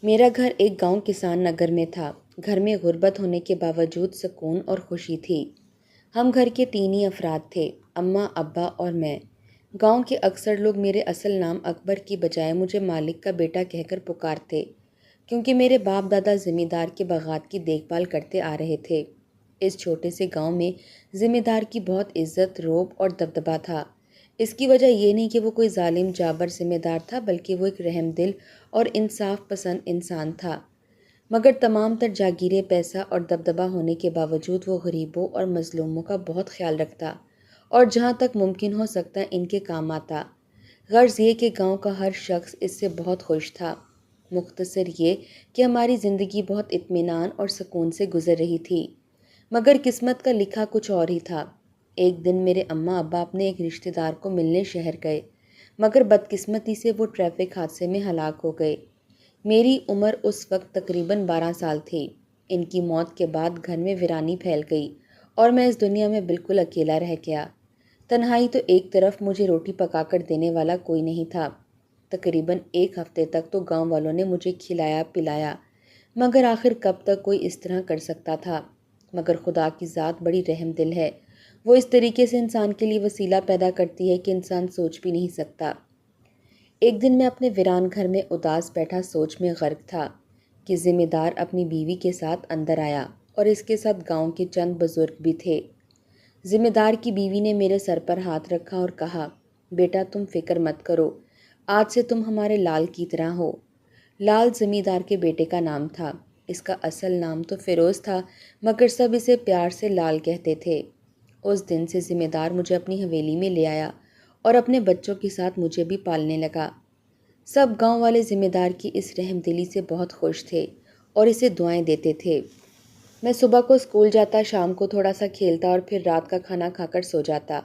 میرا گھر ایک گاؤں کسان نگر میں تھا۔ گھر میں غربت ہونے کے باوجود سکون اور خوشی تھی۔ ہم گھر کے 3 ہی افراد تھے، اماں، ابا اور میں۔ گاؤں کے اکثر لوگ میرے اصل نام اکبر کی بجائے مجھے مالک کا بیٹا کہہ کر پکارتے، کیونکہ میرے باپ دادا ذمہ دار کے باغات کی دیکھ بھال کرتے آ رہے تھے۔ اس چھوٹے سے گاؤں میں ذمہ دار کی بہت عزت، روب اور دبدبہ تھا۔ اس کی وجہ یہ نہیں کہ وہ کوئی ظالم جابر ذمہ دار تھا، بلکہ وہ ایک رحم دل اور انصاف پسند انسان تھا۔ مگر تمام تر جاگیریں، پیسہ اور دبدبہ ہونے کے باوجود وہ غریبوں اور مظلوموں کا بہت خیال رکھتا اور جہاں تک ممکن ہو سکتا ان کے کام آتا۔ غرض یہ کہ گاؤں کا ہر شخص اس سے بہت خوش تھا۔ مختصر یہ کہ ہماری زندگی بہت اطمینان اور سکون سے گزر رہی تھی۔ مگر قسمت کا لکھا کچھ اور ہی تھا۔ ایک دن میرے اماں ابا اپنے ایک رشتہ دار کو ملنے شہر گئے، مگر بدقسمتی سے وہ ٹریفک حادثے میں ہلاک ہو گئے۔ میری عمر اس وقت تقریباً 12 سال تھی۔ ان کی موت کے بعد گھر میں ویرانی پھیل گئی اور میں اس دنیا میں بالکل اکیلا رہ گیا۔ تنہائی تو ایک طرف، مجھے روٹی پکا کر دینے والا کوئی نہیں تھا۔ تقریباً 1 ہفتے تک تو گاؤں والوں نے مجھے کھلایا پلایا، مگر آخر کب تک کوئی اس طرح کر سکتا تھا؟ مگر خدا کی ذات بڑی رحم دل ہے۔ وہ اس طریقے سے انسان کے لیے وسیلہ پیدا کرتی ہے کہ انسان سوچ بھی نہیں سکتا۔ ایک دن میں اپنے ویران گھر میں اداس بیٹھا سوچ میں غرق تھا کہ ذمہ دار اپنی بیوی کے ساتھ اندر آیا اور اس کے ساتھ گاؤں کے چند بزرگ بھی تھے۔ ذمہ دار کی بیوی نے میرے سر پر ہاتھ رکھا اور کہا، بیٹا تم فکر مت کرو، آج سے تم ہمارے لال کی طرح ہو۔ لال ذمہ دار کے بیٹے کا نام تھا۔ اس کا اصل نام تو فیروز تھا، مگر سب اسے پیار سے لال کہتے تھے۔ اس دن سے ذمہ دار مجھے اپنی حویلی میں لے آیا اور اپنے بچوں کے ساتھ مجھے بھی پالنے لگا۔ سب گاؤں والے ذمہ دار کی اس رحم دلی سے بہت خوش تھے اور اسے دعائیں دیتے تھے۔ میں صبح کو اسکول جاتا، شام کو تھوڑا سا کھیلتا اور پھر رات کا کھانا کھا کر سو جاتا۔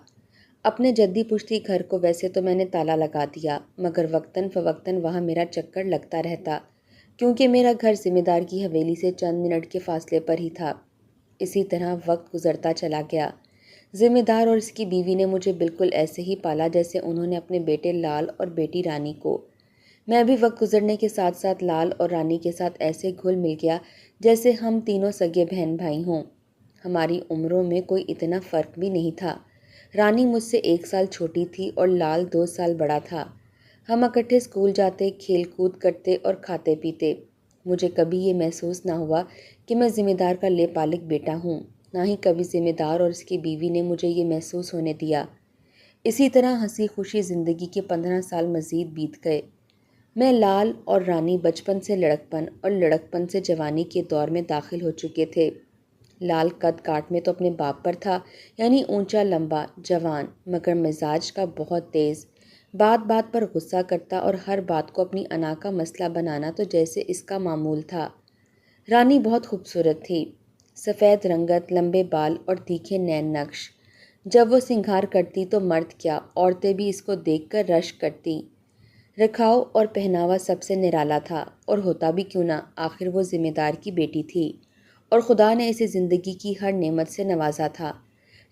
اپنے جدی پشتی گھر کو ویسے تو میں نے تالا لگا دیا، مگر وقتاً فوقتاً وہاں میرا چکر لگتا رہتا، کیونکہ میرا گھر ذمہ دار کی حویلی سے چند منٹ کے فاصلے پر ہی تھا۔ اسی طرح وقت گزرتا چلا گیا۔ ذمہ دار اور اس کی بیوی نے مجھے بالکل ایسے ہی پالا جیسے انہوں نے اپنے بیٹے لال اور بیٹی رانی کو۔ میں بھی وقت گزرنے کے ساتھ ساتھ لال اور رانی کے ساتھ ایسے گھل مل گیا جیسے ہم تینوں سگے بہن بھائی ہوں۔ ہماری عمروں میں کوئی اتنا فرق بھی نہیں تھا۔ رانی مجھ سے 1 سال چھوٹی تھی اور لال 2 سال بڑا تھا۔ ہم اکٹھے اسکول جاتے، کھیل کود کرتے اور کھاتے پیتے۔ مجھے کبھی یہ محسوس نہ ہوا کہ میں ذمہ دار کا لے پالک بیٹا ہوں، نہ ہی کبھی ذمہ دار اور اس کی بیوی نے مجھے یہ محسوس ہونے دیا۔ اسی طرح ہنسی خوشی زندگی کے 15 سال مزید بیت گئے۔ میں، لال اور رانی بچپن سے لڑکپن اور لڑکپن سے جوانی کے دور میں داخل ہو چکے تھے۔ لال قد کاٹ میں تو اپنے باپ پر تھا، یعنی اونچا لمبا جوان، مگر مزاج کا بہت تیز، بات بات پر غصہ کرتا اور ہر بات کو اپنی انا کا مسئلہ بنانا تو جیسے اس کا معمول تھا۔ رانی بہت خوبصورت تھی، سفید رنگت، لمبے بال اور تیکھے نین نقش۔ جب وہ سنگھار کرتی تو مرد کیا، عورتیں بھی اس کو دیکھ کر رشک کرتی۔ رکھاؤ اور پہناوا سب سے نرالا تھا، اور ہوتا بھی کیوں نہ، آخر وہ ذمہ دار کی بیٹی تھی اور خدا نے اسے زندگی کی ہر نعمت سے نوازا تھا،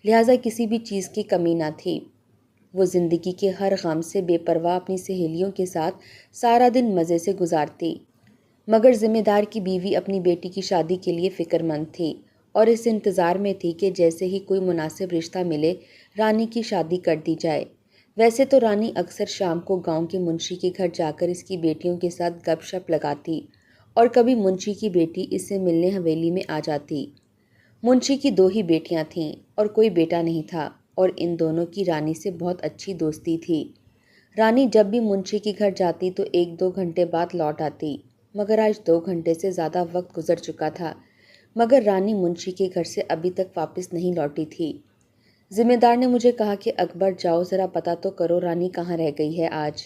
لہٰذا کسی بھی چیز کی کمی نہ تھی۔ وہ زندگی کے ہر غم سے بے پرواہ اپنی سہیلیوں کے ساتھ سارا دن مزے سے گزارتی، مگر ذمہ دار کی بیوی اپنی بیٹی کی شادی کے لیے فکر مند تھی اور اس انتظار میں تھی کہ جیسے ہی کوئی مناسب رشتہ ملے، رانی کی شادی کر دی جائے۔ ویسے تو رانی اکثر شام کو گاؤں کے منشی کے گھر جا کر اس کی بیٹیوں کے ساتھ گپ شپ لگاتی اور کبھی منشی کی بیٹی اس سے ملنے حویلی میں آ جاتی۔ منشی کی 2 ہی بیٹیاں تھیں اور کوئی بیٹا نہیں تھا، اور ان دونوں کی رانی سے بہت اچھی دوستی تھی۔ رانی جب بھی منشی کے گھر جاتی تو 1-2 گھنٹے بعد لوٹ آتی، مگر آج 2 گھنٹے سے زیادہ وقت گزر چکا تھا، مگر رانی منشی کے گھر سے ابھی تک واپس نہیں لوٹی تھی۔ ذمہ دار نے مجھے کہا کہ اکبر جاؤ ذرا پتہ تو کرو رانی کہاں رہ گئی ہے آج،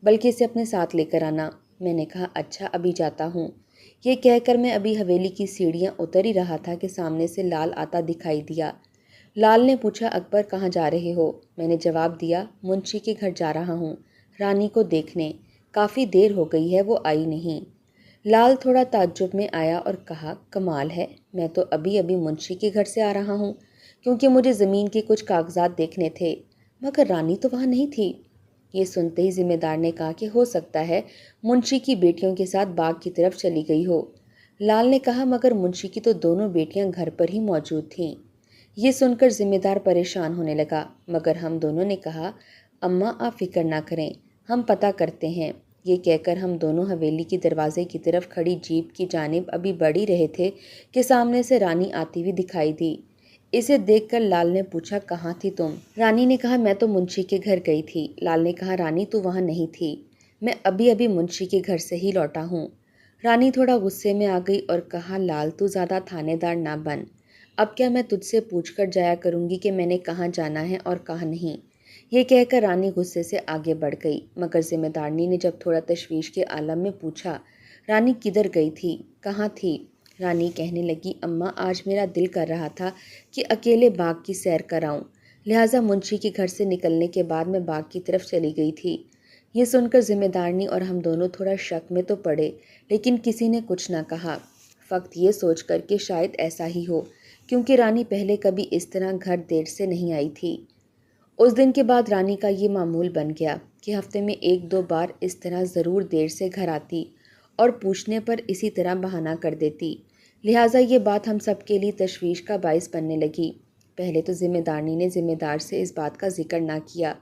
بلکہ اسے اپنے ساتھ لے کر آنا۔ میں نے کہا اچھا ابھی جاتا ہوں۔ یہ کہہ کر میں ابھی حویلی کی سیڑھیاں اتر ہی رہا تھا کہ سامنے سے لال آتا دکھائی دیا۔ لال نے پوچھا اکبر کہاں جا رہے ہو؟ میں نے جواب دیا منشی کے گھر جا رہا ہوں، رانی کو دیکھنے، کافی دیر ہو گئی ہے وہ آئی نہیں۔ لال تھوڑا تعجب میں آیا اور کہا کمال ہے، میں تو ابھی ابھی منشی کے گھر سے آ رہا ہوں، کیونکہ مجھے زمین کے کچھ کاغذات دیکھنے تھے، مگر رانی تو وہاں نہیں تھی۔ یہ سنتے ہی ذمہ دار نے کہا کہ ہو سکتا ہے منشی کی بیٹیوں کے ساتھ باغ کی طرف چلی گئی ہو۔ لال نے کہا مگر منشی کی تو دونوں بیٹیاں گھر پر ہی موجود تھیں۔ یہ سن کر ذمہ دار پریشان ہونے لگا، مگر ہم دونوں نے کہا اماں آپ فکر نہ کریں، ہم پتہ کرتے ہیں۔ یہ کہہ کر ہم دونوں حویلی کی دروازے کی طرف کھڑی جیپ کی جانب ابھی بڑھ ہی رہے تھے کہ سامنے سے رانی آتی ہوئی دکھائی دی۔ اسے دیکھ کر لال نے پوچھا کہاں تھی تم؟ رانی نے کہا میں تو منشی کے گھر گئی تھی۔ لال نے کہا رانی تو وہاں نہیں تھی، میں ابھی منشی کے گھر سے ہی لوٹا ہوں۔ رانی تھوڑا غصے میں آ گئی اور کہا لال تو زیادہ تھانے دار نہ بن، اب کیا میں تجھ سے پوچھ کر جایا کروں گی کہ میں نے کہاں جانا ہے اور کہاں نہیں؟ یہ کہہ کر رانی غصے سے آگے بڑھ گئی، مگر ذمہ دارنی نے جب تھوڑا تشویش کے عالم میں پوچھا رانی کدھر گئی تھی، کہاں تھی؟ رانی کہنے لگی اماں آج میرا دل کر رہا تھا کہ اکیلے باغ کی سیر کراؤں، لہٰذا منشی کے گھر سے نکلنے کے بعد میں باغ کی طرف چلی گئی تھی۔ یہ سن کر ذمہ دارنی اور ہم دونوں تھوڑا شک میں تو پڑے، لیکن کسی نے کچھ نہ کہا، فقط یہ سوچ کر کہ شاید ایسا ہی ہو، کیونکہ رانی پہلے کبھی اس طرح گھر دیر سے نہیں آئی تھی۔ اس دن کے بعد رانی کا یہ معمول بن گیا کہ ہفتے میں 1-2 بار اس طرح ضرور دیر سے گھر آتی اور پوچھنے پر اسی طرح بہانہ کر دیتی، لہٰذا یہ بات ہم سب کے لیے تشویش کا باعث بننے لگی۔ پہلے تو ذمہ دارنی نے ذمہ دار سے اس بات کا ذکر نہ کیا،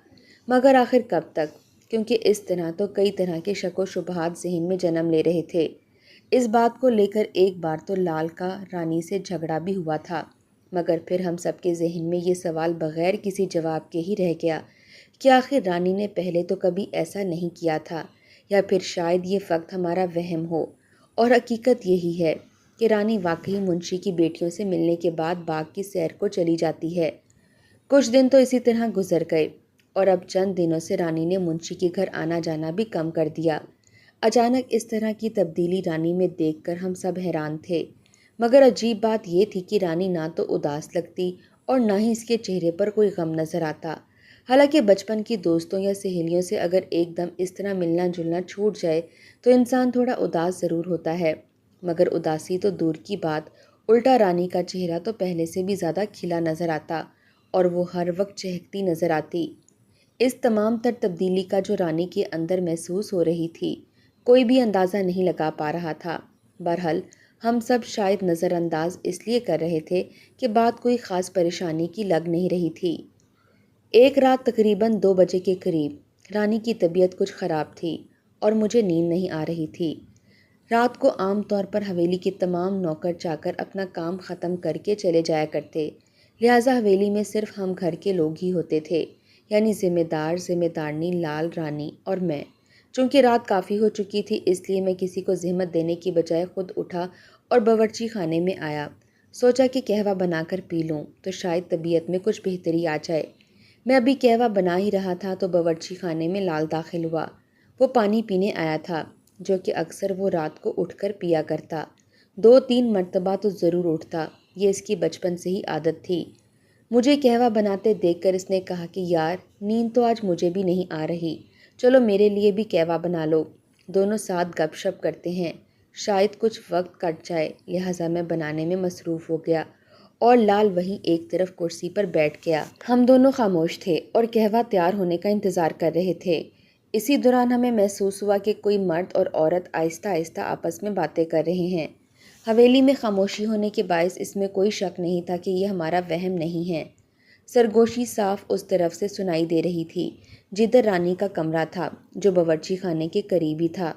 مگر آخر کب تک، کیونکہ اس طرح تو کئی طرح کے شک و شبہات ذہن میں جنم لے رہے تھے۔ اس بات کو لے کر ایک بار تو لال کا رانی سے جھگڑا بھی ہوا تھا، مگر پھر ہم سب کے ذہن میں یہ سوال بغیر کسی جواب کے ہی رہ گیا کہ آخر رانی نے پہلے تو کبھی ایسا نہیں کیا تھا، یا پھر شاید یہ فقط ہمارا وہم ہو، اور حقیقت یہی ہے کہ رانی واقعی منشی کی بیٹیوں سے ملنے کے بعد باغ کی سیر کو چلی جاتی ہے۔ کچھ دن تو اسی طرح گزر گئے، اور اب چند دنوں سے رانی نے منشی کے گھر آنا جانا بھی کم کر دیا۔ اچانک اس طرح کی تبدیلی رانی میں دیکھ کر ہم سب حیران تھے، مگر عجیب بات یہ تھی کہ رانی نہ تو اداس لگتی اور نہ ہی اس کے چہرے پر کوئی غم نظر آتا۔ حالانکہ بچپن کی دوستوں یا سہیلیوں سے اگر ایک دم اس طرح ملنا جلنا چھوٹ جائے تو انسان تھوڑا اداس ضرور ہوتا ہے، مگر اداسی تو دور کی بات، الٹا رانی کا چہرہ تو پہلے سے بھی زیادہ کھلا نظر آتا اور وہ ہر وقت چہکتی نظر آتی۔ اس تمام تر تبدیلی کا جو رانی کے اندر محسوس ہو رہی تھی، کوئی بھی اندازہ نہیں لگا پا رہا تھا۔ بہرحال ہم سب شاید نظر انداز اس لیے کر رہے تھے کہ بات کوئی خاص پریشانی کی لگ نہیں رہی تھی۔ ایک رات تقریباً 2 بجے کے قریب رانی کی طبیعت کچھ خراب تھی اور مجھے نیند نہیں آ رہی تھی۔ رات کو عام طور پر حویلی کے تمام نوکر چاکر اپنا کام ختم کر کے چلے جایا کرتے، لہٰذا حویلی میں صرف ہم گھر کے لوگ ہی ہوتے تھے، یعنی ذمہ دار، ذمہ دارنی، لال، رانی اور میں۔ چونکہ رات کافی ہو چکی تھی اس لیے میں کسی کو زحمت دینے کی بجائے خود اٹھا اور باورچی خانے میں آیا۔ سوچا کہ قہوہ بنا کر پی لوں تو شاید طبیعت میں کچھ بہتری آ جائے۔ میں ابھی قہوہ بنا ہی رہا تھا تو باورچی خانے میں لال داخل ہوا۔ وہ پانی پینے آیا تھا، جو کہ اکثر وہ رات کو اٹھ کر پیا کرتا۔ 2-3 مرتبہ تو ضرور اٹھتا، یہ اس کی بچپن سے ہی عادت تھی۔ مجھے قہوہ بناتے دیکھ کر اس نے کہا کہ یار نیند تو آج مجھے بھی نہیں آ رہی، چلو میرے لیے بھی قہوہ بنا لو، دونوں ساتھ گپ شپ کرتے ہیں، شاید کچھ وقت کٹ جائے۔ لہٰذا میں بنانے میں مصروف ہو گیا اور لال وہیں ایک طرف کرسی پر بیٹھ گیا۔ ہم دونوں خاموش تھے اور قہوہ تیار ہونے کا انتظار کر رہے تھے۔ اسی دوران ہمیں محسوس ہوا کہ کوئی مرد اور عورت آہستہ آہستہ آپس میں باتیں کر رہے ہیں۔ حویلی میں خاموشی ہونے کے باعث اس میں کوئی شک نہیں تھا کہ یہ ہمارا وہم نہیں ہے۔ سرگوشی صاف اس طرف سے سنائی دے رہی تھی جدھر رانی کا کمرہ تھا، جو باورچی خانے کے قریب ہی تھا۔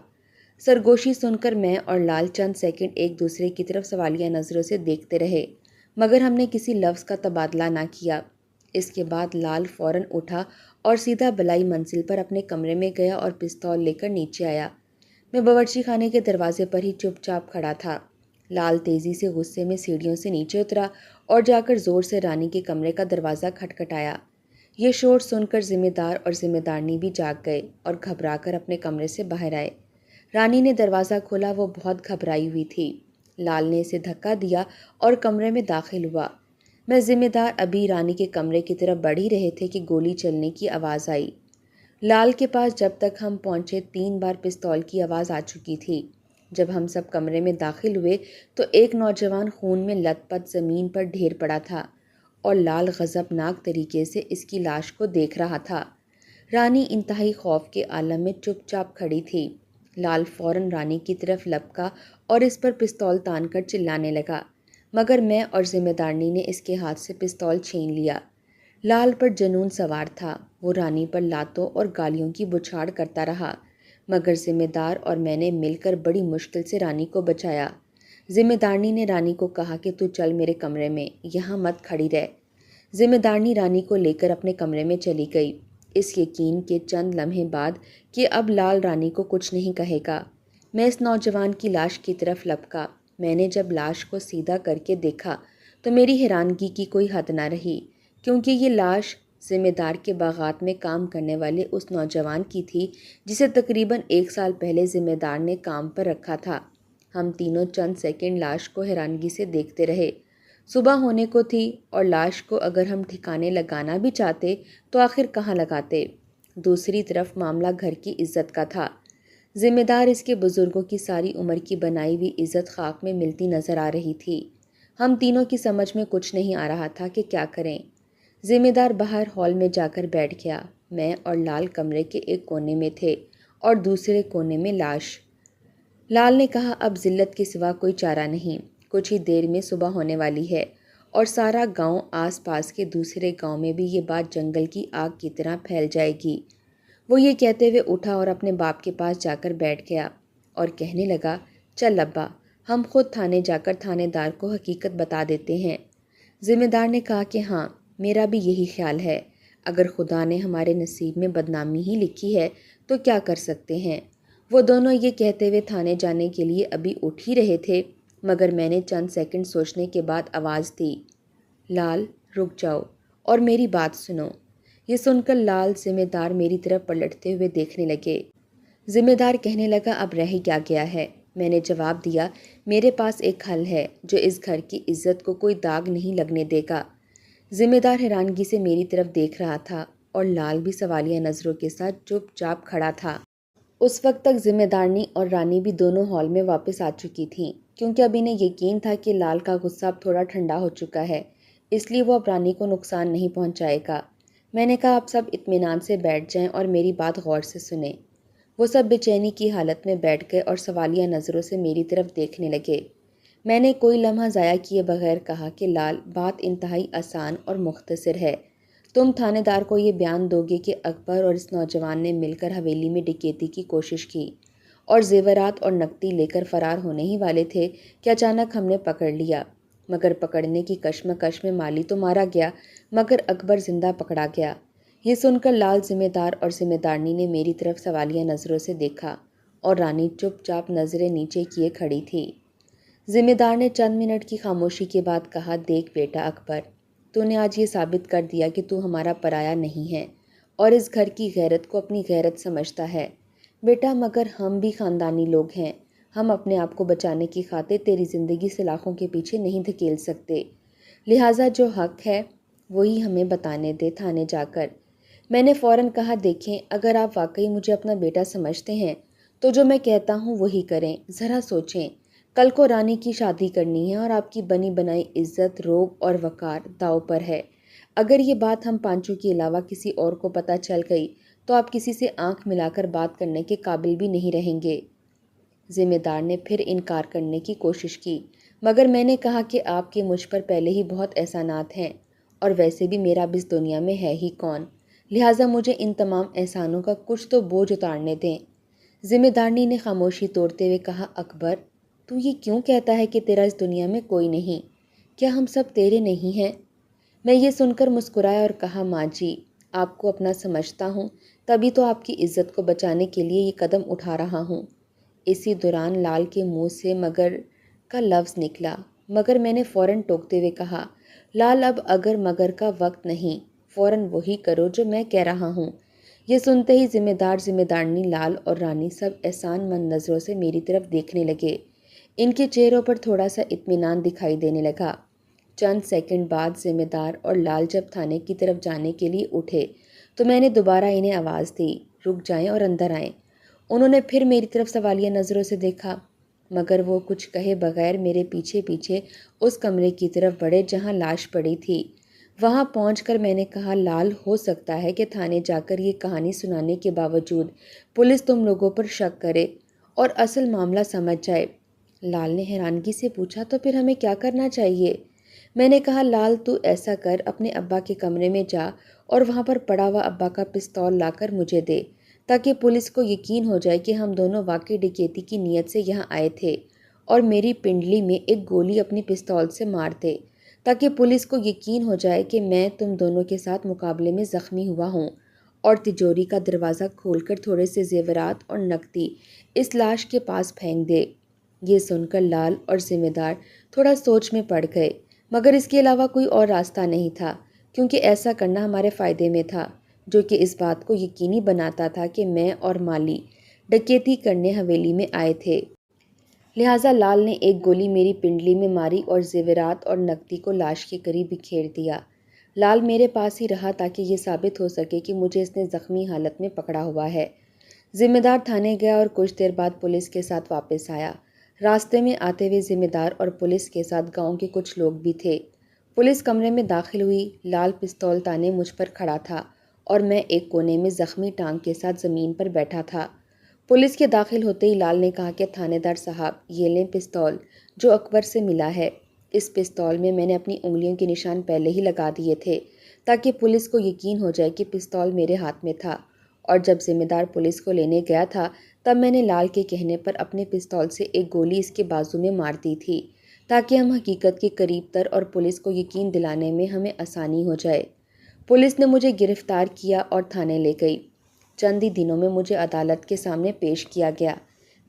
سرگوشی سن کر میں اور لال چند سیکنڈ ایک دوسرے کی طرف سوالیہ نظروں سے دیکھتے رہے، مگر ہم نے کسی لفظ کا تبادلہ نہ کیا۔ اس کے بعد لال فوراً اٹھا اور سیدھا بلائی منزل پر اپنے کمرے میں گیا اور پستول لے کر نیچے آیا۔ میں باورچی خانے کے دروازے پر ہی چپ چاپ کھڑا تھا۔ لال تیزی سے غصے میں سیڑھیوں سے نیچے اترا اور جا کر زور سے رانی کے کمرے کا دروازہ کھٹکھٹایا۔ یہ شور سن کر ذمہ دار اور ذمہ دارنی بھی جاگ گئے اور گھبرا کر اپنے کمرے سے باہر آئے۔ رانی نے دروازہ کھولا، وہ بہت گھبرائی ہوئی تھی۔ لال نے اسے دھکا دیا اور کمرے میں داخل ہوا۔ میں ذمہ دار ابھی رانی کے کمرے کی طرف بڑھ ہی رہے تھے کہ گولی چلنے کی آواز آئی۔ لال کے پاس جب تک ہم پہنچے 3 بار پستول کی آواز آ چکی تھی۔ جب ہم سب کمرے میں داخل ہوئے تو ایک نوجوان خون میں لت پت زمین پر ڈھیر پڑا تھا اور لال غضبناک طریقے سے اس کی لاش کو دیکھ رہا تھا۔ رانی انتہائی خوف کے عالم میں چپ چاپ کھڑی تھی۔ لال فوراً رانی کی طرف لپکا اور اس پر پستول تان کر چلانے لگا، مگر میں اور ذمہ دارنی نے اس کے ہاتھ سے پستول چھین لیا۔ لال پر جنون سوار تھا، وہ رانی پر لاتوں اور گالیوں کی بچھاڑ کرتا رہا، مگر ذمہ دار اور میں نے مل کر بڑی مشکل سے رانی کو بچایا۔ ذمہ دارنی نے رانی کو کہا کہ تو چل میرے کمرے میں، یہاں مت کھڑی رہ۔ ذمہ دارنی رانی کو لے کر اپنے کمرے میں چلی گئی، اس یقین کے چند لمحے بعد کہ اب لال رانی کو کچھ نہیں کہے گا۔ میں اس نوجوان کی لاش کی طرف لپکا۔ میں نے جب لاش کو سیدھا کر کے دیکھا تو میری حیرانگی کی کوئی حد نہ رہی، کیونکہ یہ لاش ذمہ دار کے باغات میں کام کرنے والے اس نوجوان کی تھی جسے تقریباً 1 سال پہلے ذمہ دار نے کام پر رکھا تھا۔ ہم تینوں چند سیکنڈ لاش کو حیرانگی سے دیکھتے رہے۔ صبح ہونے کو تھی اور لاش کو اگر ہم ٹھکانے لگانا بھی چاہتے تو آخر کہاں لگاتے؟ دوسری طرف معاملہ گھر کی عزت کا تھا۔ ذمہ دار اس کے بزرگوں کی ساری عمر کی بنائی ہوئی عزت خاک میں ملتی نظر آ رہی تھی۔ ہم تینوں کی سمجھ میں کچھ نہیں آ رہا تھا کہ کیا کریں۔ ذمہ دار باہر ہال میں جا کر بیٹھ گیا۔ میں اور لال کمرے کے ایک کونے میں تھے اور دوسرے کونے میں لاش۔ لال نے کہا، اب ذلت کے سوا کوئی چارہ نہیں، کچھ ہی دیر میں صبح ہونے والی ہے اور سارا گاؤں، آس پاس کے دوسرے گاؤں میں بھی یہ بات جنگل کی آگ کی طرح پھیل جائے گی۔ وہ یہ کہتے ہوئے اٹھا اور اپنے باپ کے پاس جا کر بیٹھ گیا اور کہنے لگا، چل ابا، ہم خود تھانے جا کر تھانے دار کو حقیقت بتا دیتے ہیں۔ ذمہ دار نے کہا کہ ہاں، میرا بھی یہی خیال ہے، اگر خدا نے ہمارے نصیب میں بدنامی ہی لکھی ہے تو کیا کر سکتے ہیں۔ وہ دونوں یہ کہتے ہوئے تھانے جانے کے لیے ابھی اٹھ ہی رہے تھے، مگر میں نے چند سیکنڈ سوچنے کے بعد آواز دی، لال رک جاؤ اور میری بات سنو۔ یہ سن کر لال ذمہ دار میری طرف پلٹتے ہوئے دیکھنے لگے۔ ذمہ دار کہنے لگا، اب رہ ہی کیا گیا ہے؟ میں نے جواب دیا، میرے پاس ایک حل ہے جو اس گھر کی عزت کو کوئی داغ نہیں لگنے دے گا۔ ذمہ دار حیرانگی سے میری طرف دیکھ رہا تھا اور لال بھی سوالیہ نظروں کے ساتھ چپ چاپ کھڑا تھا۔ اس وقت تک ذمہ دارنی اور رانی بھی دونوں ہال میں واپس آ چکی تھیں، کیونکہ اب انہیں یقین تھا کہ لال کا غصہ اب تھوڑا ٹھنڈا ہو چکا ہے، اس لیے وہ اب رانی کو نقصان نہیں پہنچائے گا۔ میں نے کہا، اب سب اطمینان سے بیٹھ جائیں اور میری بات غور سے سنیں۔ وہ سب بے چینی کی حالت میں بیٹھ گئے اور سوالیہ نظروں سے میری طرف دیکھنے لگے۔ میں نے کوئی لمحہ ضائع کیے بغیر کہا کہ لال، بات انتہائی آسان اور مختصر ہے۔ تم تھانے دار کو یہ بیان دو گے کہ اکبر اور اس نوجوان نے مل کر حویلی میں ڈکیتی کی کوشش کی اور زیورات اور نقدی لے کر فرار ہونے ہی والے تھے کہ اچانک ہم نے پکڑ لیا، مگر پکڑنے کی کشمکش میں مالی تو مارا گیا مگر اکبر زندہ پکڑا گیا۔ یہ سن کر لال ذمہ دار اور ذمہ دارنی نے میری طرف سوالیہ نظروں سے دیکھا اور رانی چپ چاپ نظریں نیچے کیے کھڑی تھی۔ ذمہ دار نے چند منٹ کی خاموشی کے بعد کہا، دیکھ بیٹا اکبر، تو نے آج یہ ثابت کر دیا کہ تو ہمارا پرایا نہیں ہے اور اس گھر کی غیرت کو اپنی غیرت سمجھتا ہے۔ بیٹا، مگر ہم بھی خاندانی لوگ ہیں، ہم اپنے آپ کو بچانے کی خاطر تیری زندگی سلاخوں کے پیچھے نہیں دھکیل سکتے، لہٰذا جو حق ہے وہی ہمیں بتانے دے تھانے جا کر۔ میں نے فوراً کہا، دیکھیں، اگر آپ واقعی مجھے اپنا بیٹا سمجھتے ہیں تو جو میں کہتا ہوں وہی کریں۔ ذرا سوچیں، کل کو رانی کی شادی کرنی ہے اور آپ کی بنی بنائی عزت، روب اور وقار داؤ پر ہے۔ اگر یہ بات ہم پانچوں کے علاوہ کسی اور کو پتہ چل گئی تو آپ کسی سے آنکھ ملا کر بات کرنے کے قابل بھی نہیں رہیں گے۔ ذمہ دار نے پھر انکار کرنے کی کوشش کی، مگر میں نے کہا کہ آپ کے مجھ پر پہلے ہی بہت احسانات ہیں اور ویسے بھی میرا اب اس دنیا میں ہے ہی کون، لہٰذا مجھے ان تمام احسانوں کا کچھ تو بوجھ اتارنے دیں۔ ذمہ دارنی نے خاموشی توڑتے ہوئے کہا، اکبر، تو یہ کیوں کہتا ہے کہ تیرا اس دنیا میں کوئی نہیں؟ کیا ہم سب تیرے نہیں ہیں؟ میں یہ سن کر مسکرایا اور کہا، ماں جی، آپ کو اپنا سمجھتا ہوں، تبھی تو آپ کی عزت کو بچانے کے لیے یہ قدم اٹھا رہا ہوں۔ اسی دوران لال کے منہ سے مگر کا لفظ نکلا، مگر میں نے فوراً ٹوکتے ہوئے کہا، لال، اب اگر مگر کا وقت نہیں، فوراً وہی کرو جو میں کہہ رہا ہوں۔ یہ سنتے ہی ذمہ دار، ذمہ دارنی، لال اور رانی سب احسان مند نظروں سے میری طرف دیکھنے لگے۔ ان کے چہروں پر تھوڑا سا اطمینان دکھائی دینے لگا۔ چند سیکنڈ بعد ذمہ دار اور لال جب تھانے کی طرف جانے کے لیے اٹھے تو میں نے دوبارہ انہیں آواز دی، رک جائیں اور اندر آئیں۔ انہوں نے پھر میری طرف سوالیہ نظروں سے دیکھا، مگر وہ کچھ کہے بغیر میرے پیچھے پیچھے اس کمرے کی طرف بڑھے جہاں لاش پڑی تھی۔ وہاں پہنچ کر میں نے کہا، لال، ہو سکتا ہے کہ تھانے جا کر یہ کہانی سنانے کے باوجود پولیس تم لوگوں پر شک کرے اور اصل معاملہ سمجھ جائے۔ لال نے حیرانگی سے پوچھا، تو پھر ہمیں کیا کرنا چاہیے؟ میں نے کہا، لال، تو ایسا کر، اپنے ابا کے کمرے میں جا اور وہاں پر پڑا ہوا ابا کا پستول لا کر مجھے دے، تاکہ پولیس کو یقین ہو جائے کہ ہم دونوں واقعی ڈکیتی کی نیت سے یہاں آئے تھے، اور میری پنڈلی میں ایک گولی اپنی پستول سے مار دے، تاکہ پولیس کو یقین ہو جائے کہ میں تم دونوں کے ساتھ مقابلے میں زخمی ہوا ہوں، اور تجوری کا دروازہ کھول کر تھوڑے سے زیورات اور نقدی اس لاش کے پاس پھینک دے۔ یہ سن کر لال اور ذمہ دار تھوڑا سوچ میں پڑ گئے، مگر اس کے علاوہ کوئی اور راستہ نہیں تھا، کیونکہ ایسا کرنا ہمارے فائدے میں تھا، جو کہ اس بات کو یقینی بناتا تھا کہ میں اور مالی ڈکیتی کرنے حویلی میں آئے تھے۔ لہٰذا لال نے ایک گولی میری پنڈلی میں ماری اور زیورات اور نقدی کو لاش کے قریب بکھیر دیا۔ لال میرے پاس ہی رہا تاکہ یہ ثابت ہو سکے کہ مجھے اس نے زخمی حالت میں پکڑا ہوا ہے۔ ذمہ دار تھانے گیا اور کچھ دیر بعد پولیس کے ساتھ واپس آیا۔ راستے میں آتے ہوئے ذمہ دار اور پولیس کے ساتھ گاؤں کے کچھ لوگ بھی تھے۔ پولیس کمرے میں داخل ہوئی۔ لال پستول تانے مجھ پر کھڑا تھا اور میں ایک کونے میں زخمی ٹانگ کے ساتھ زمین پر بیٹھا تھا۔ پولیس کے داخل ہوتے ہی لال نے کہا کہ تھانے دار صاحب، یہ لیں پستول جو اکبر سے ملا ہے۔ اس پستول میں نے اپنی انگلیوں کے نشان پہلے ہی لگا دیے تھے، تاکہ پولیس کو یقین ہو جائے کہ پستول میرے ہاتھ میں تھا، اور جب ذمہ دار پولیس کو لینے گیا تھا تب میں نے لال کے کہنے پر اپنے پستول سے ایک گولی اس کے بازو میں مار دی تھی، تاکہ ہم حقیقت کے قریب تر اور پولیس کو یقین دلانے میں ہمیں آسانی ہو جائے۔ پولیس نے مجھے گرفتار کیا اور تھانے لے گئی۔ چند ہی دنوں میں مجھے عدالت کے سامنے پیش کیا گیا۔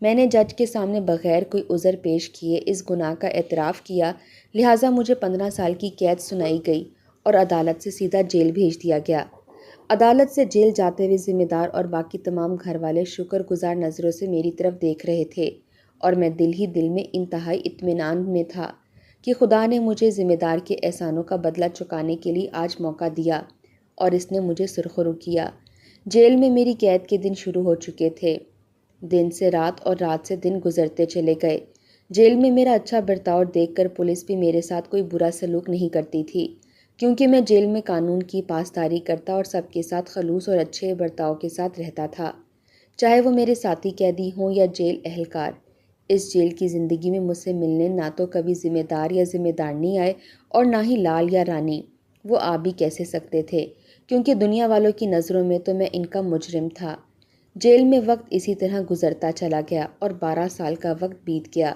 میں نے جج کے سامنے بغیر کوئی عذر پیش کیے اس گناہ کا اعتراف کیا، لہٰذا مجھے 15 سال کی قید سنائی گئی اور عدالت سے سیدھا جیل بھیج دیا گیا۔ عدالت سے جیل جاتے ہوئے ذمہ دار اور باقی تمام گھر والے شکر گزار نظروں سے میری طرف دیکھ رہے تھے، اور میں دل ہی دل میں انتہائی اطمینان میں تھا کہ خدا نے مجھے ذمہ دار کے احسانوں کا بدلہ چکانے کے لیے آج موقع دیا، اور اس نے مجھے سرخرو کیا۔ جیل میں میری قید کے دن شروع ہو چکے تھے۔ دن سے رات اور رات سے دن گزرتے چلے گئے۔ جیل میں میرا اچھا برتاؤ دیکھ کر پولیس بھی میرے ساتھ کوئی برا سلوک نہیں کرتی تھی، کیونکہ میں جیل میں قانون کی پاسداری کرتا اور سب کے ساتھ خلوص اور اچھے برتاؤ کے ساتھ رہتا تھا، چاہے وہ میرے ساتھی قیدی ہوں یا جیل اہلکار۔ اس جیل کی زندگی میں مجھ سے ملنے نہ تو کبھی ذمہ دار یا ذمہ دارنی آئے، اور نہ ہی لال یا رانی۔ وہ آ بھی کیسے سکتے تھے، کیونکہ دنیا والوں کی نظروں میں تو میں ان کا مجرم تھا۔ جیل میں وقت اسی طرح گزرتا چلا گیا اور 12 سال کا وقت بیت گیا۔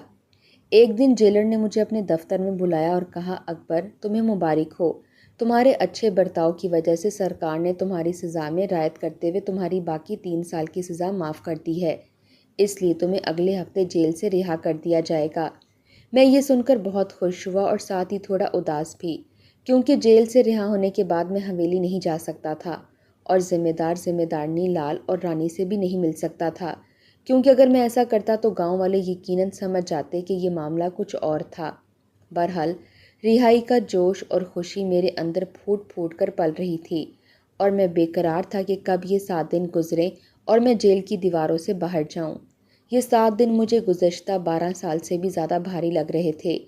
ایک دن جیلر نے مجھے اپنے دفتر میں بلایا اور کہا، اکبر، تمہیں مبارک ہو، تمہارے اچھے برتاؤ کی وجہ سے سرکار نے تمہاری سزا میں رعایت کرتے ہوئے تمہاری باقی 3 سال کی سزا معاف کر دی ہے، اس لیے تمہیں اگلے ہفتے جیل سے رہا کر دیا جائے گا۔ میں یہ سن کر بہت خوش ہوا اور ساتھ ہی تھوڑا اداس بھی، کیونکہ جیل سے رہا ہونے کے بعد میں حویلی نہیں جا سکتا تھا، اور ذمہ دارنی لال اور رانی سے بھی نہیں مل سکتا تھا، کیونکہ اگر میں ایسا کرتا تو گاؤں والے یقیناً سمجھ جاتے کہ یہ معاملہ کچھ اور تھا۔ بہرحال رہائی کا جوش اور خوشی میرے اندر پھوٹ پھوٹ کر پل رہی تھی، اور میں بے قرار تھا کہ کب یہ 7 دن گزریں اور میں جیل کی دیواروں سے باہر جاؤں۔ یہ 7 دن مجھے گزشتہ 12 سال سے بھی زیادہ بھاری لگ رہے تھے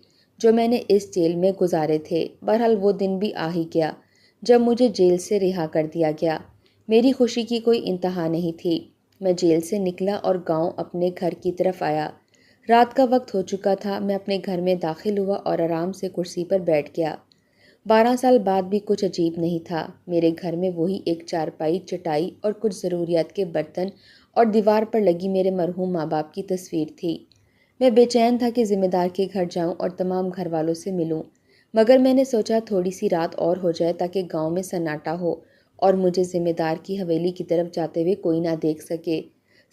جو میں نے اس جیل میں گزارے تھے۔ بہرحال وہ دن بھی آ ہی گیا جب مجھے جیل سے رہا کر دیا گیا۔ میری خوشی کی کوئی انتہا نہیں تھی۔ میں جیل سے نکلا اور گاؤں اپنے گھر کی طرف آیا۔ رات کا وقت ہو چکا تھا۔ میں اپنے گھر میں داخل ہوا اور آرام سے کرسی پر بیٹھ گیا۔ 12 سال بعد بھی کچھ عجیب نہیں تھا۔ میرے گھر میں وہی ایک چارپائی، چٹائی اور کچھ ضروریات کے برتن، اور دیوار پر لگی میرے مرحوم ماں باپ کی تصویر تھی۔ میں بے چین تھا کہ ذمہ دار کے گھر جاؤں اور تمام گھر والوں سے ملوں، مگر میں نے سوچا تھوڑی سی رات اور ہو جائے تاکہ گاؤں میں سناٹا ہو اور مجھے ذمہ دار کی حویلی کی طرف جاتے ہوئے کوئی نہ دیکھ سکے۔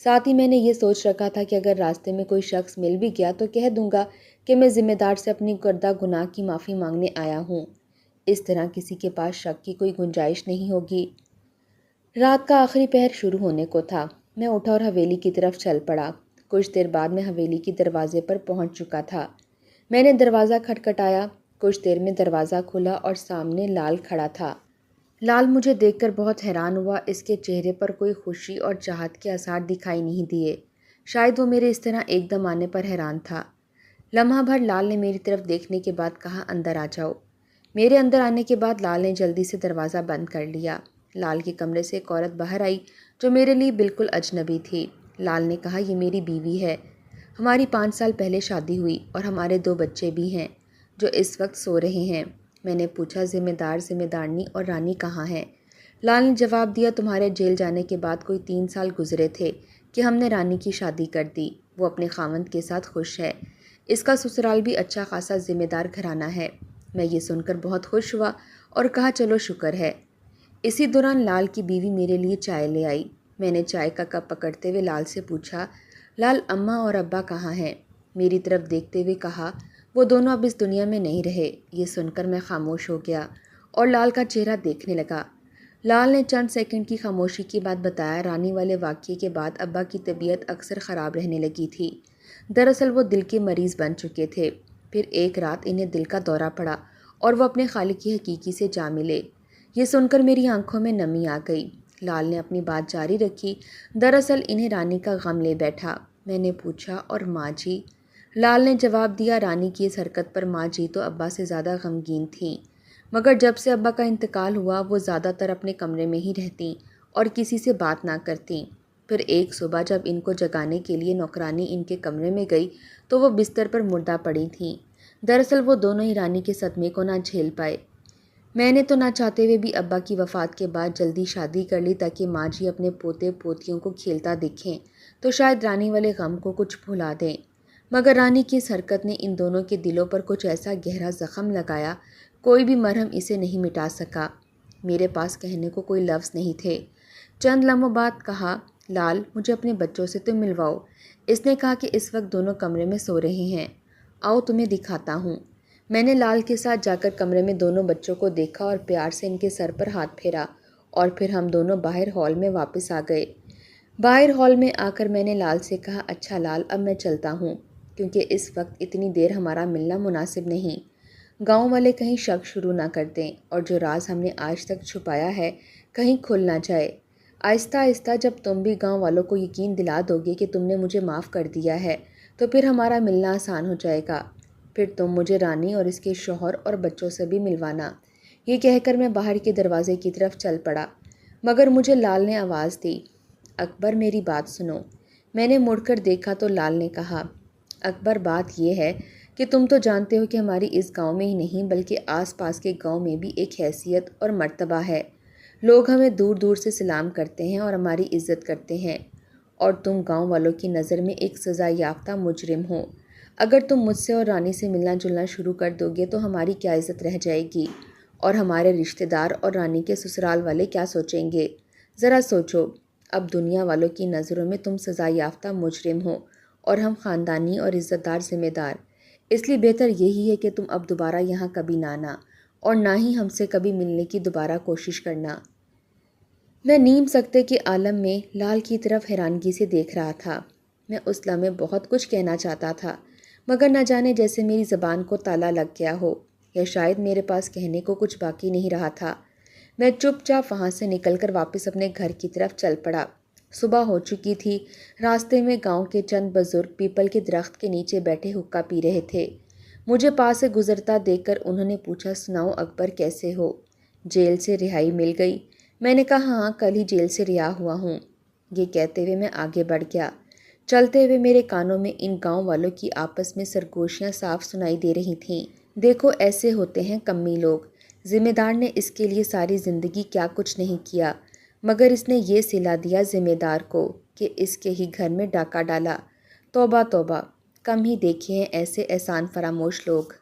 ساتھ ہی میں نے یہ سوچ رکھا تھا کہ اگر راستے میں کوئی شخص مل بھی گیا تو کہہ دوں گا کہ میں ذمہ دار سے اپنی کردہ گناہ کی معافی مانگنے آیا ہوں۔ اس طرح کسی کے پاس شک کی کوئی گنجائش نہیں ہوگی۔ رات کا آخری پہر شروع ہونے کو تھا۔ میں اٹھا اور حویلی کی طرف چل پڑا۔ کچھ دیر بعد میں حویلی کے دروازے پر پہنچ چکا تھا۔ میں نے دروازہ کھٹکھٹایا۔ کچھ دیر میں دروازہ کھلا اور سامنے لال کھڑا تھا۔ لال مجھے دیکھ کر بہت حیران ہوا۔ اس کے چہرے پر کوئی خوشی اور چاہت کے آثار دکھائی نہیں دیے۔ شاید وہ میرے اس طرح ایک دم آنے پر حیران تھا۔ لمحہ بھر لال نے میری طرف دیکھنے کے بعد کہا، اندر آ جاؤ۔ میرے اندر آنے کے بعد لال نے جلدی سے دروازہ بند کر لیا۔ لال کے کمرے سے ایک عورت باہر آئی جو میرے لیے بالکل اجنبی تھی۔ لال نے کہا، یہ میری بیوی ہے، ہماری 5 سال پہلے شادی ہوئی اور ہمارے 2 بچے بھی ہیں جو اس وقت سو رہے ہیں۔ میں نے پوچھا، ذمہ دارنی اور رانی کہاں ہیں؟ لال نے جواب دیا، تمہارے جیل جانے کے بعد کوئی 3 سال گزرے تھے کہ ہم نے رانی کی شادی کر دی۔ وہ اپنے خاوند کے ساتھ خوش ہے، اس کا سسرال بھی اچھا خاصا ذمہ دار گھرانہ ہے۔ میں یہ سن کر بہت خوش ہوا اور کہا، چلو شکر ہے۔ اسی دوران لال کی بیوی میرے لیے چائے لے آئی۔ میں نے چائے کا کپ پکڑتے ہوئے لال سے پوچھا، لال، اماں اور ابا کہاں ہیں؟ میری طرف دیکھتے ہوئے کہا، وہ دونوں اب اس دنیا میں نہیں رہے۔ یہ سن کر میں خاموش ہو گیا اور لال کا چہرہ دیکھنے لگا۔ لال نے چند سیکنڈ کی خاموشی کے بعد بتایا، رانی والے واقعے کے بعد ابا کی طبیعت اکثر خراب رہنے لگی تھی۔ دراصل وہ دل کے مریض بن چکے تھے۔ پھر ایک رات انہیں دل کا دورہ پڑا اور وہ اپنے خالق کی حقیقی سے جا ملے۔ یہ سن کر میری آنکھوں میں نمی آ گئی۔ لال نے اپنی بات جاری رکھی، دراصل انہیں رانی کا غم لے بیٹھا۔ میں نے پوچھا، اور ماں جی؟ لال نے جواب دیا، رانی کی اس حرکت پر ماں جی تو ابا سے زیادہ غمگین تھیں، مگر جب سے ابا کا انتقال ہوا وہ زیادہ تر اپنے کمرے میں ہی رہتیں اور کسی سے بات نہ کرتیں۔ پھر ایک صبح جب ان کو جگانے کے لیے نوکرانی ان کے کمرے میں گئی تو وہ بستر پر مردہ پڑی تھیں۔ دراصل وہ دونوں ہی رانی کے صدمے کو نہ جھیل پائے۔ میں نے تو نہ چاہتے ہوئے بھی ابا کی وفات کے بعد جلدی شادی کر لی تاکہ ماں جی اپنے پوتے پوتیوں کو کھیلتا دیکھیں تو شاید رانی والے غم کو کچھ بھلا دیں، مگر رانی کی اس حرکت نے ان دونوں کے دلوں پر کچھ ایسا گہرا زخم لگایا، کوئی بھی مرہم اسے نہیں مٹا سکا۔ میرے پاس کہنے کو کوئی لفظ نہیں تھے۔ چند لمحوں بعد کہا، لال، مجھے اپنے بچوں سے تم ملواؤ۔ اس نے کہا کہ اس وقت دونوں کمرے میں سو رہے ہیں، آؤ تمہیں دکھاتا ہوں۔ میں نے لال کے ساتھ جا کر کمرے میں دونوں بچوں کو دیکھا اور پیار سے ان کے سر پر ہاتھ پھیرا، اور پھر ہم دونوں باہر ہال میں واپس آ گئے۔ باہر ہال میں آ کر میں نے لال سے کہا، اچھا لال، اب میں چلتا ہوں کیونکہ اس وقت اتنی دیر ہمارا ملنا مناسب نہیں، گاؤں والے کہیں شک شروع نہ کر دیں اور جو راز ہم نے آج تک چھپایا ہے کہیں کھل نہ جائے۔ آہستہ آہستہ جب تم بھی گاؤں والوں کو یقین دلا دو گے کہ تم نے مجھے معاف کر دیا ہے تو پھر ہمارا ملنا آسان ہو جائے گا۔ پھر تم مجھے رانی اور اس کے شوہر اور بچوں سے بھی ملوانا۔ یہ کہہ کر میں باہر کے دروازے کی طرف چل پڑا، مگر مجھے لال نے آواز دی، اکبر، میری بات سنو۔ میں نے مڑ کر دیکھا تو لال نے کہا، اکبر، بات یہ ہے کہ تم تو جانتے ہو کہ ہماری اس گاؤں میں ہی نہیں بلکہ آس پاس کے گاؤں میں بھی ایک حیثیت اور مرتبہ ہے۔ لوگ ہمیں دور دور سے سلام کرتے ہیں اور ہماری عزت کرتے ہیں، اور تم گاؤں والوں کی نظر میں ایک سزا یافتہ مجرم ہو۔ اگر تم مجھ سے اور رانی سے ملنا جلنا شروع کر دو گے تو ہماری کیا عزت رہ جائے گی، اور ہمارے رشتہ دار اور رانی کے سسرال والے کیا سوچیں گے؟ ذرا سوچو، اب دنیا والوں کی نظروں میں تم سزا یافتہ مجرم ہو اور ہم خاندانی اور عزت دار ذمہ دار۔ اس لیے بہتر یہی ہے کہ تم اب دوبارہ یہاں کبھی نہ آنا اور نہ ہی ہم سے کبھی ملنے کی دوبارہ کوشش کرنا۔ میں نیم سکتے کے عالم میں لال کی طرف حیرانگی سے دیکھ رہا تھا۔ میں اس لمحے بہت کچھ کہنا چاہتا تھا، مگر نہ جانے جیسے میری زبان کو تالا لگ گیا ہو، یا شاید میرے پاس کہنے کو کچھ باقی نہیں رہا تھا۔ میں چپ چاپ وہاں سے نکل کر واپس اپنے گھر کی طرف چل پڑا۔ صبح ہو چکی تھی۔ راستے میں گاؤں کے چند بزرگ پیپل کے درخت کے نیچے بیٹھے حقہ پی رہے تھے۔ مجھے پاس سے گزرتا دیکھ کر انہوں نے پوچھا، سناؤ اکبر، کیسے ہو؟ جیل سے رہائی مل گئی؟ میں نے کہا، ہاں، کل ہی جیل سے رہا ہوا ہوں۔ یہ کہتے ہوئے میں آگے بڑھ گیا۔ چلتے ہوئے میرے کانوں میں ان گاؤں والوں کی آپس میں سرگوشیاں صاف سنائی دے رہی تھیں۔ دیکھو، ایسے ہوتے ہیں کمی لوگ۔ ذمہ دار نے اس کے لیے ساری زندگی کیا کچھ نہیں کیا، مگر اس نے یہ صلہ دیا ذمہ دار کو کہ اس کے ہی گھر میں ڈاکہ ڈالا۔ توبہ توبہ، کم ہی دیکھے ہیں ایسے احسان فراموش لوگ۔